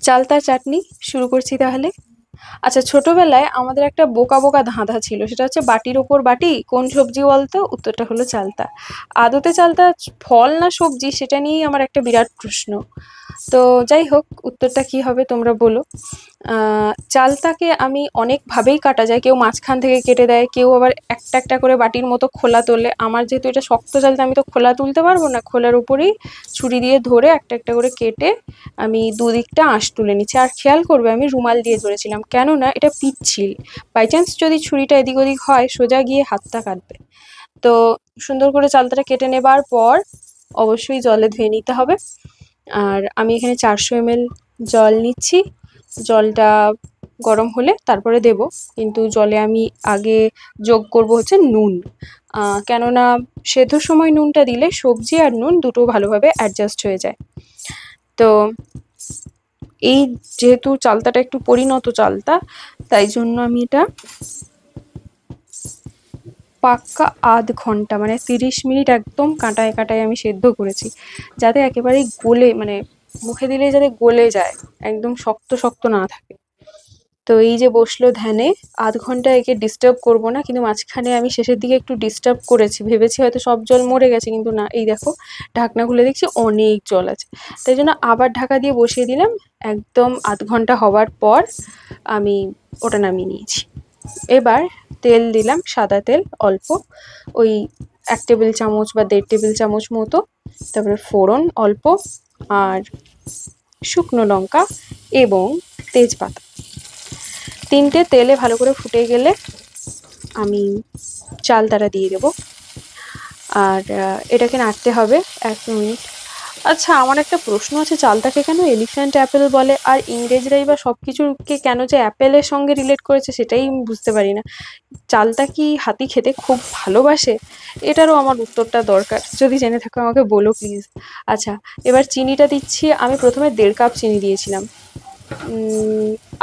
চালতার চাটনি শুরু করছি তাহলে। আচ্ছা, ছোটবেলায় আমাদের একটা বোকা বোকা ধাঁধা ছিল, সেটা হচ্ছে বাটির ওপর বাটি, কোন সবজি বলতো? উত্তরটা হলো চালতা। আদতে চালতা ফল না সবজি, সেটা নিয়েই আমার একটা বিরাট প্রশ্ন। তো যাই হোক, উত্তরটা কি হবে তোমরা বলো। চালতাকে আমি অনেকভাবেই কাটা যায়, কেউ মাঝখান থেকে কেটে দেয়, কেউ আবার একটা একটা করে বাটির মতো খোলা তোলে। আমার যেহেতু এটা শক্ত চালতা, আমি তো খোলা তুলতে পারবো না, খোলার উপরেই ছুরি দিয়ে ধরে একটা একটা করে কেটে আমি দুদিকটা আঁশ তুলে নিচ্ছি। আর খেয়াল করবে আমি রুমাল দিয়ে ধরেছিলাম, কেননা এটা পিচ্ছিল, বাই চান্স যদি ছুরিটা এদিক ওদিক হয় সোজা গিয়ে হাতটা কাটবে। তো সুন্দর করে চালতাটা কেটে নেবার পর অবশ্যই জলে ধুয়ে নিতে হবে। আর আমি এখানে 400 ml জল নিচ্ছি। জলটা গরম হলে তারপরে দেব, কিন্তু জলে আমি আগে যোগ করব হচ্ছে নুন। কেননা সেদ্ধর সময় নুনটা দিলে সবজি আর নুন দুটো ভালোভাবে অ্যাডজাস্ট হয়ে যায়। তো এই যেহেতু চালতাটা একটু পরিণত চালতা, তাই জন্য আমি এটা পাক্কা আধ ঘন্টা মানে 30 মিনিট একদম কাঁটায় কাঁটায় আমি সেদ্ধ করেছি, যাতে একেবারেই গলে মানে মুখে দিলে যাতে গলে যায়, একদম শক্ত শক্ত না থাকে। তো এই যে বসলো ধ্যানে, আধ ঘন্টা একে ডিস্টার্ব করব না, কিন্তু মাঝখানে আমি শেষের দিকে একটু ডিস্টার্ব করেছি, ভেবেছি হয়তো সব জল মরে গেছে, কিন্তু না, এই দেখো ঢাকনা খুলে দেখছি অনেক জল আছে। তাই জন্য আবার ঢাকা দিয়ে বসিয়ে দিলাম। একদম আধ ঘন্টা হওয়ার পর আমি ওটা নামিয়ে নিয়েছি। এবার তেল দিলাম, সাদা তেল অল্প, ওই 1 টেবিল চামচ বা 1.5 টেবিল চামচ মতো। তারপরে ফোড়ন অল্প, আর শুকনো লঙ্কা এবং তেজপাতা। 3টে তেলে ভালো করে ফুটে গেলে আমি চালতাটা দিয়ে দেবো। আর এটাকে নাড়তে হবে 1 মিনিট। আচ্ছা, আমার একটা প্রশ্ন আছে, চালতাকে কেন এলিফ্যান্ট অ্যাপেল বলে? আর ইংরেজরাই বা সব কিছুকে কেন যে অ্যাপেলের সঙ্গে রিলেট করেছে সেটাই আমি বুঝতে পারি না। চালতা কি হাতি খেতে খুব ভালোবাসে? এটারও আমার উত্তরটা দরকার, যদি জেনে থাকো আমাকে বলো প্লিজ। আচ্ছা, এবার চিনিটা দিচ্ছি। আমি প্রথমে 1.5 কাপ চিনি দিয়েছিলাম।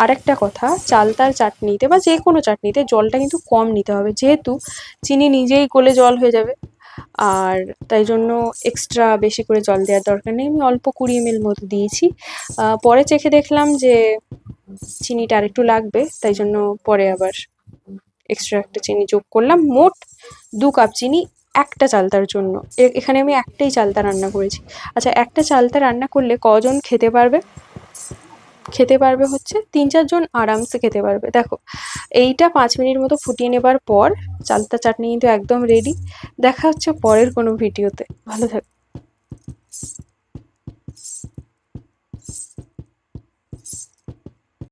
আরেকটা কথা, চালতার চাটনিতে বা যে কোনো চাটনিতে জলটা কিন্তু কম নিতে হবে, যেহেতু চিনি নিজেই গলে জল হয়ে যাবে। আর তাই জন্য এক্সট্রা বেশি করে জল দেওয়ার দরকার নেই, আমি অল্প 20 ml মতো দিয়েছি। পরে চেখে দেখলাম যে চিনিটা আরেকটু লাগবে, তাই জন্য পরে আবার এক্সট্রা একটা চিনি যোগ করলাম। মোট 2 কাপ চিনি একটা চালতার জন্য। এখানে আমি একটাই চালতা রান্না করেছি। আচ্ছা, একটা চালতা রান্না করলে কজন খেতে পারবে? খেতে পারবে হচ্ছে 3-4 জন আরামসে খেতে পারবে। দেখো, এইটা 5 মিনিট মতো ফুটিয়ে নেবার পর চালতা চাটনি কিন্তু একদম রেডি। দেখা হচ্ছে পরের কোনো ভিডিওতে। ভালো থাকো।